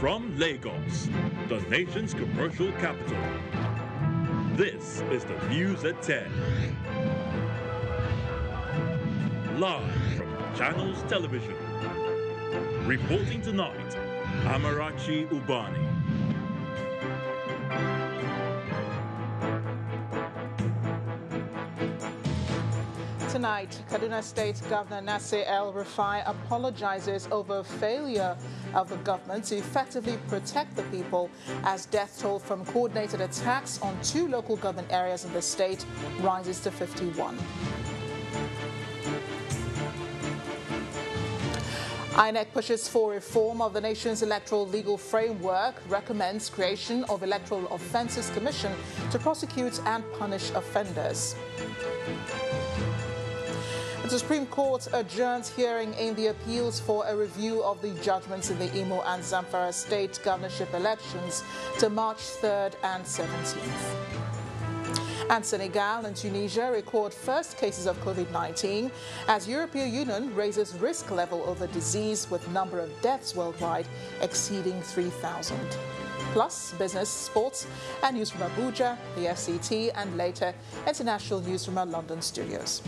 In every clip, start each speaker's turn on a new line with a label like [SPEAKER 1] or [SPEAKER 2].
[SPEAKER 1] From Lagos, the nation's commercial capital, this is the News at 10. Live from Channels Television. Reporting tonight, Amarachi Ubani.
[SPEAKER 2] Tonight, Kaduna State Governor Nasir El-Rufai apologizes over failure of the government to effectively protect the people as death toll from coordinated attacks on 2 local government areas in the state rises to 51. INEC pushes for reform of the nation's electoral legal framework, recommends creation of Electoral Offences Commission to prosecute and punish offenders. The Supreme Court adjourns hearing in the appeals for a review of the judgments in the Imo and Zamfara state governorship elections to March 3rd and 17th. And Senegal and Tunisia record first cases of COVID-19 as European Union raises risk level of the disease with number of deaths worldwide exceeding 3,000. Plus, business, sports, and news from Abuja, the FCT, and later, international news from our London studios.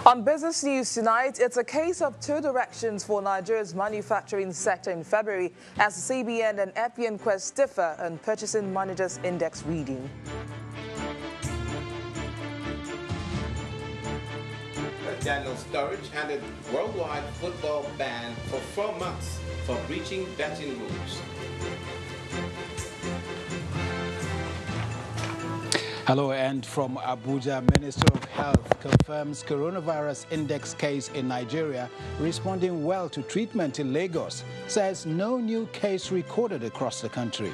[SPEAKER 2] On business news tonight, it's a case of 2 directions for Nigeria's manufacturing sector in February as the CBN and FBN differ on Purchasing Managers Index reading.
[SPEAKER 3] Daniel Sturridge handed worldwide football ban for 4 months for breaching betting rules.
[SPEAKER 4] Hello, and from Abuja, Minister of Health confirms coronavirus index case in Nigeria, responding well to treatment in Lagos, says no new case recorded across the country.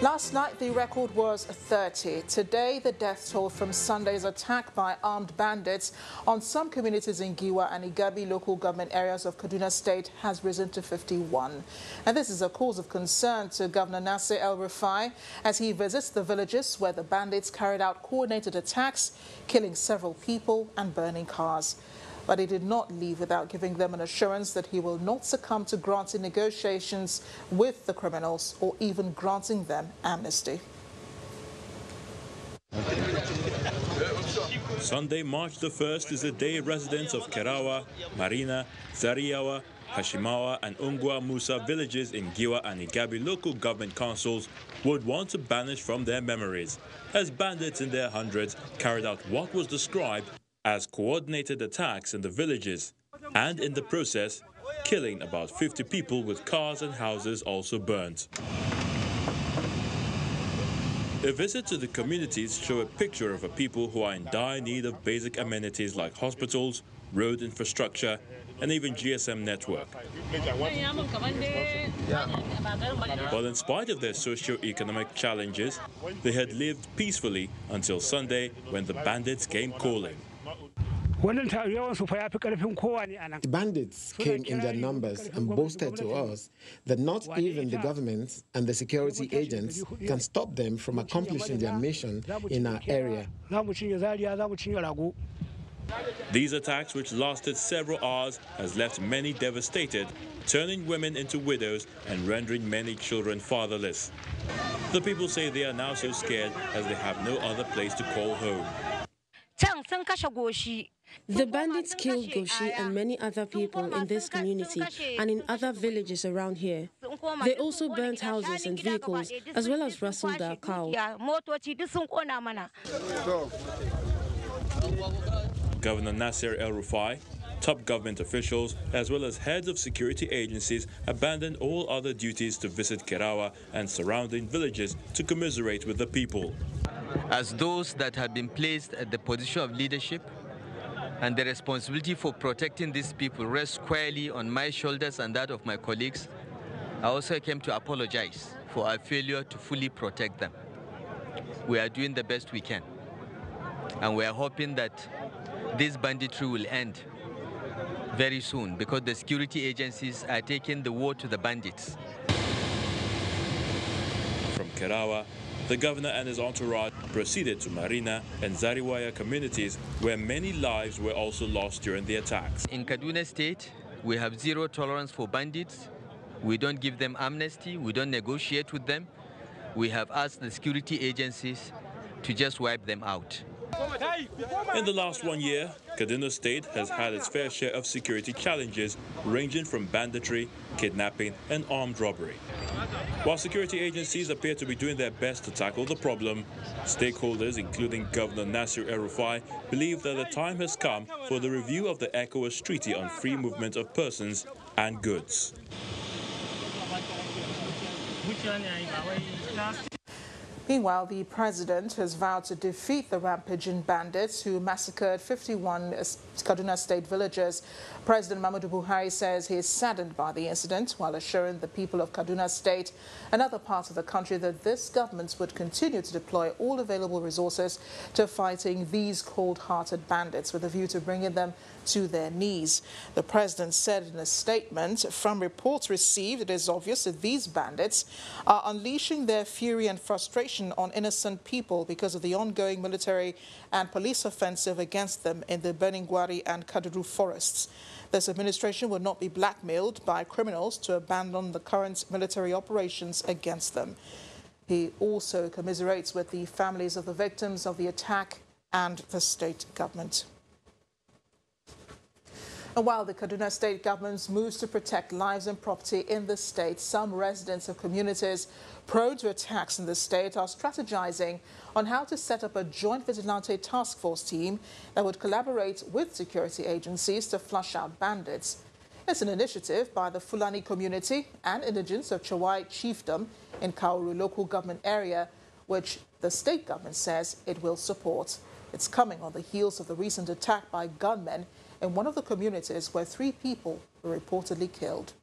[SPEAKER 2] Last night, the record was 30. Today, the death toll from Sunday's attack by armed bandits on some communities in Giwa and Igabi local government areas of Kaduna State has risen to 51. And this is a cause of concern to Governor Nasir El-Rufai as he visits the villages where the bandits carried out coordinated attacks, killing several people and burning cars. But he did not leave without giving them an assurance that he will not succumb to granting negotiations with the criminals or even granting them amnesty.
[SPEAKER 1] Sunday, March the 1st is the day residents of Kerawa, Marina, Zariawa, Hashimawa and Ungwa Musa villages in Giwa and Igabi local government councils would want to banish from their memories as bandits in their hundreds carried out what was described as coordinated attacks in the villages, and in the process, killing about 50 people with cars and houses also burnt. A visit to the communities show a picture of a people who are in dire need of basic amenities like hospitals, road infrastructure, and even GSM network. But in spite of their socio-economic challenges, they had lived peacefully until Sunday when the bandits came calling.
[SPEAKER 5] The bandits came in their numbers and boasted to us that not even the government and the security agents can stop them from accomplishing their mission in our area.
[SPEAKER 1] These attacks, which lasted several hours, has left many devastated, turning women into widows and rendering many children fatherless. The people say they are now so scared as they have no other place to call home.
[SPEAKER 6] The bandits killed Goshi and many other people in this community and in other villages around here. They also burnt houses and vehicles, as well as rustled their cow.
[SPEAKER 1] Governor Nasir El-Rufai, top government officials, as well as heads of security agencies abandoned all other duties to visit Kerawa and surrounding villages to commiserate with the people.
[SPEAKER 7] As those that have been placed at the position of leadership, and the responsibility for protecting these people rests squarely on my shoulders and that of my colleagues, I also came to apologize for our failure to fully protect them. We are doing the best we can, and we are hoping that this banditry will end very soon because the security agencies are taking the war to the bandits.
[SPEAKER 1] From Kerawa, the governor and his entourage proceeded to Marina and Zariwaya communities where many lives were also lost during the attacks.
[SPEAKER 7] In Kaduna State, we have zero tolerance for bandits. We don't give them amnesty. We don't negotiate with them. We have asked the security agencies to just wipe them out.
[SPEAKER 1] In the last 1 year, Kaduna State has had its fair share of security challenges ranging from banditry, kidnapping and armed robbery. While security agencies appear to be doing their best to tackle the problem, stakeholders, including Governor Nasir El-Rufai, believe that the time has come for the review of the ECOWAS Treaty on Free Movement of Persons and Goods.
[SPEAKER 2] Meanwhile, the president has vowed to defeat the rampaging bandits who massacred 51 Kaduna State villagers. President Muhammadu Buhari says he is saddened by the incident, while assuring the people of Kaduna State and other parts of the country that this government would continue to deploy all available resources to fighting these cold-hearted bandits with a view to bringing them to their knees. The president said in a statement, "From reports received, it is obvious that these bandits are unleashing their fury and frustration on innocent people because of the ongoing military and police offensive against them in the Beningwari and Kaduru forests. This administration will not be blackmailed by criminals to abandon the current military operations against them." He also commiserates with the families of the victims of the attack and the state government. And while the Kaduna State government moves to protect lives and property in the state, some residents of communities prone to attacks in the state are strategizing on how to set up a joint vigilante task force team that would collaborate with security agencies to flush out bandits. It's an initiative by the Fulani community and indigents of Chawai Chiefdom in Kauru local government area, which the state government says it will support. It's coming on the heels of the recent attack by gunmen in one of the communities where 3 people were reportedly killed.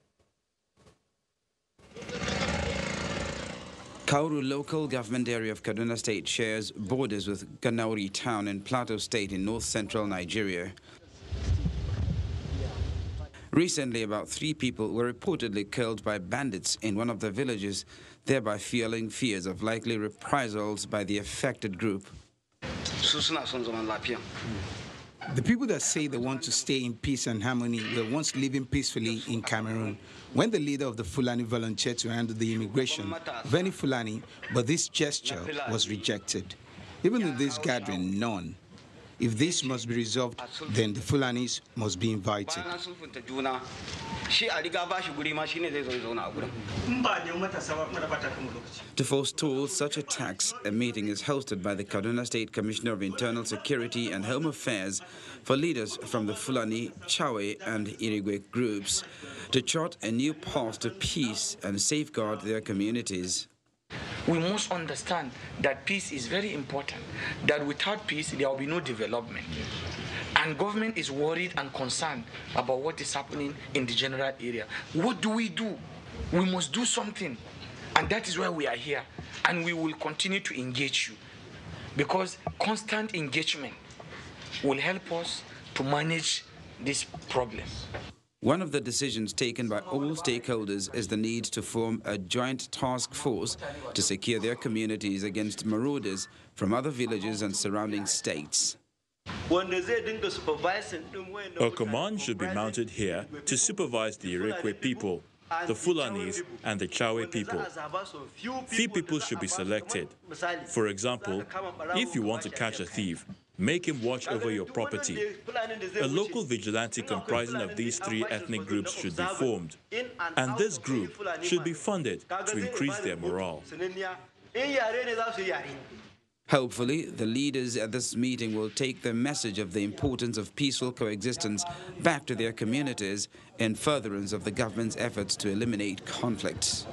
[SPEAKER 8] Kauru local government area of Kaduna State shares borders with Kanauri town in Plateau State in north-central Nigeria. Recently, about 3 people were reportedly killed by bandits in one of the villages, thereby fueling fears of likely reprisals by the affected group.
[SPEAKER 9] The people that say they want to stay in peace and harmony were once living peacefully in Cameroon. When the leader of the Fulani volunteered to handle the immigration, Veni Fulani, but this gesture was rejected. Even in this gathering, none. If this must be resolved, then the Fulanis must be invited.
[SPEAKER 8] To forestall such attacks, a meeting is hosted by the Kaduna State Commissioner of Internal Security and Home Affairs for leaders from the Fulani, Chawe and Irigwe groups to chart a new path to peace and safeguard their communities.
[SPEAKER 10] We must understand that peace is very important, that without peace there will be no development. And government is worried and concerned about what is happening in the general area. What do? We must do something. And that is why we are here. And we will continue to engage you, because constant engagement will help us to manage this problem.
[SPEAKER 8] One of the decisions taken by all stakeholders is the need to form a joint task force to secure their communities against marauders from other villages and surrounding states.
[SPEAKER 1] A command should be mounted here to supervise the Irigwe people, the Fulanis and the Chawe people. 3 people should be selected. For example, if you want to catch a thief, make him watch over your property. A local vigilante comprising of these 3 ethnic groups should be formed, and this group should be funded to increase their morale.
[SPEAKER 8] Hopefully, the leaders at this meeting will take the message of the importance of peaceful coexistence back to their communities in furtherance of the government's efforts to eliminate conflicts.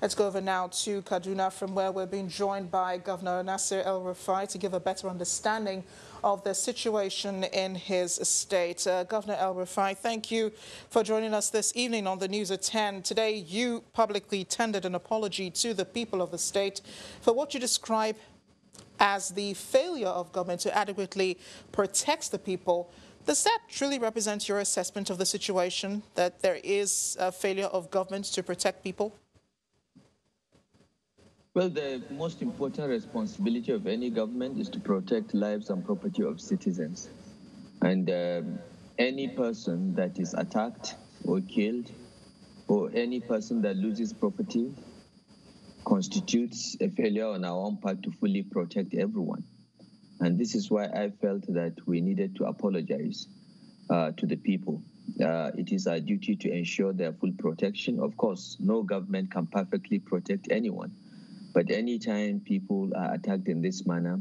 [SPEAKER 2] Let's go over now to Kaduna, from where we're being joined by Governor Nasir El-Rufai to give a better understanding of the situation in his state. Governor El-Rufai, thank you for joining us this evening on the News at 10. Today, you publicly tendered an apology to the people of the state for what you describe as the failure of government to adequately protect the people. Does that truly represent your assessment of the situation, that there is a failure of government to protect people?
[SPEAKER 11] Well, the most important responsibility of any government is to protect lives and property of citizens. And any person that is attacked or killed, or any person that loses property, constitutes a failure on our own part to fully protect everyone. And this is why I felt that we needed to apologize to the people. It is our duty to ensure their full protection. Of course, no government can perfectly protect anyone. But anytime people are attacked in this manner,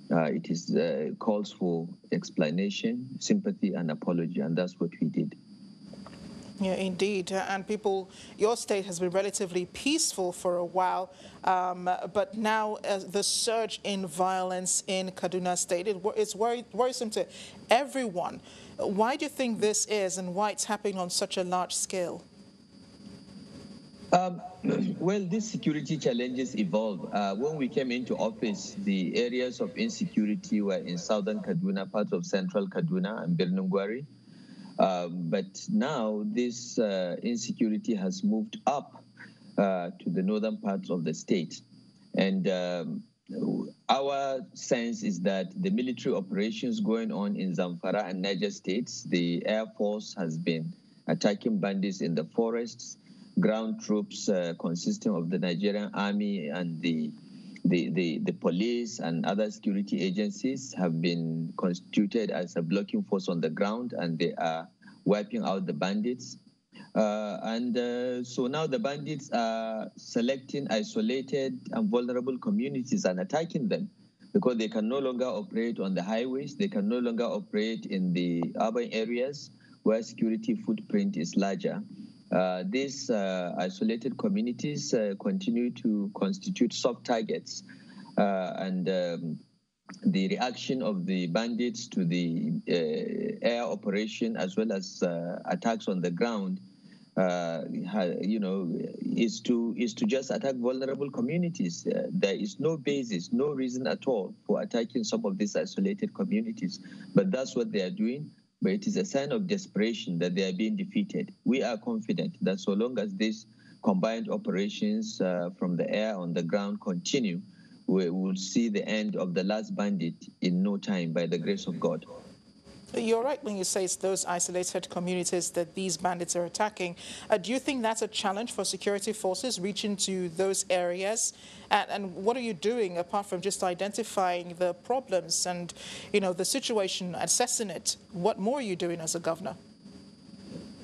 [SPEAKER 11] it is calls for explanation, sympathy, and apology, and that's what we did.
[SPEAKER 2] Yeah, indeed. And people, your state has been relatively peaceful for a while, but now the surge in violence in Kaduna State, it's worrisome to everyone. Why do you think this is, and why it's happening on such a large scale?
[SPEAKER 11] Well, these security challenges evolve. When we came into office, the areas of insecurity were in southern Kaduna, parts of central Kaduna and Birnin Gwari. But now this insecurity has moved up to the northern parts of the state. And our sense is that the military operations going on in Zamfara and Niger states, the Air Force has been attacking bandits in the forests. Ground troops consisting of the Nigerian army and the police and other security agencies have been constituted as a blocking force on the ground, and they are wiping out the bandits. So now the bandits are selecting isolated and vulnerable communities and attacking them because they can no longer operate on the highways. They can no longer operate in the urban areas where security footprint is larger. These isolated communities continue to constitute soft targets, and the reaction of the bandits to the air operation as well as attacks on the ground, is to just attack vulnerable communities. There is no basis, no reason at all for attacking some of these isolated communities, but that's what they are doing. But it is a sign of desperation that they are being defeated. We are confident that so long as these combined operations from the air on the ground continue, we will see the end of the last bandit in no time by the grace of God.
[SPEAKER 2] You're right when you say it's those isolated communities that these bandits are attacking. Do you think that's a challenge for security forces reaching to those areas? And what are you doing apart from just identifying the problems and, the situation, assessing it? What more are you doing as a governor?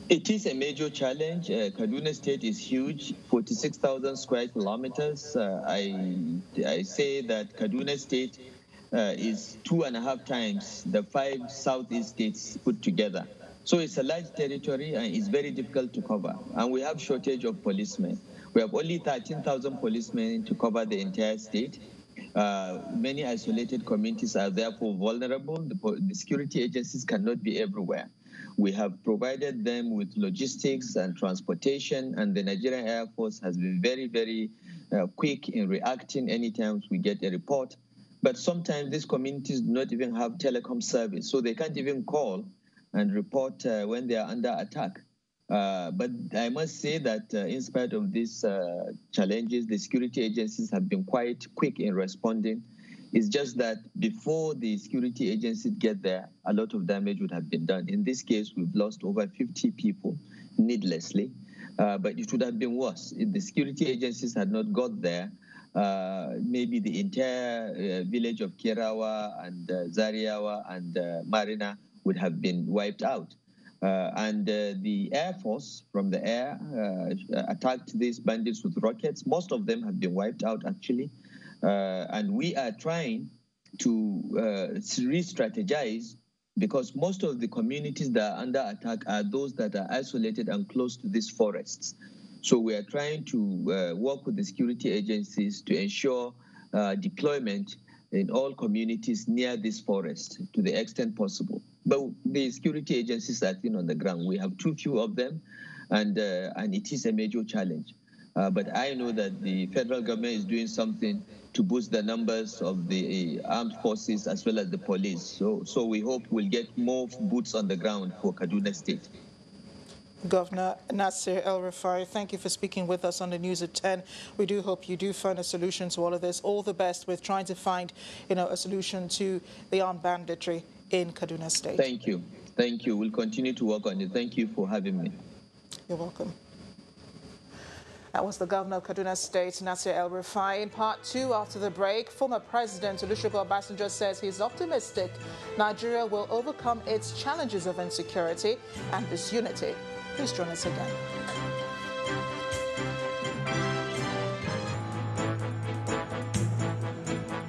[SPEAKER 11] It is a major challenge. Kaduna State is huge, 46,000 square kilometers. I say that Kaduna State is 2.5 times the 5 southeast states put together. So it's a large territory and it's very difficult to cover. And we have shortage of policemen. We have only 13,000 policemen to cover the entire state. Many isolated communities are therefore vulnerable. The security agencies cannot be everywhere. We have provided them with logistics and transportation, and the Nigerian Air Force has been very, very quick in reacting anytime we get a report. But sometimes these communities do not even have telecom service, so they can't even call and report when they are under attack. But I must say that in spite of these challenges, the security agencies have been quite quick in responding. It's just that before the security agencies get there, a lot of damage would have been done. In this case, we've lost over 50 people needlessly, but it would have been worse. If the security agencies had not got there, maybe the entire village of Kirawa and Zariawa and Marina would have been wiped out. And the Air Force from the air attacked these bandits with rockets. Most of them have been wiped out, actually. And we are trying to re-strategize because most of the communities that are under attack are those that are isolated and close to these forests. So we are trying to work with the security agencies to ensure deployment in all communities near this forest to the extent possible. But the security agencies are thin on the ground. We have too few of them, and it is a major challenge. But I know that the federal government is doing something to boost the numbers of the armed forces as well as the police. So we hope we'll get more boots on the ground for Kaduna State.
[SPEAKER 2] Governor Nasir El-Rufai, thank you for speaking with us on the News at 10. We do hope you do find a solution to all of this. All the best with trying to find, a solution to the armed banditry in Kaduna State.
[SPEAKER 11] Thank you. Thank you. We'll continue to work on it. Thank you for having me.
[SPEAKER 2] You're welcome. That was the Governor of Kaduna State, Nasir El-Rufai. In part 2, after the break, former President Olusegun Obasanjo says he's optimistic Nigeria will overcome its challenges of insecurity and disunity. Please join us again.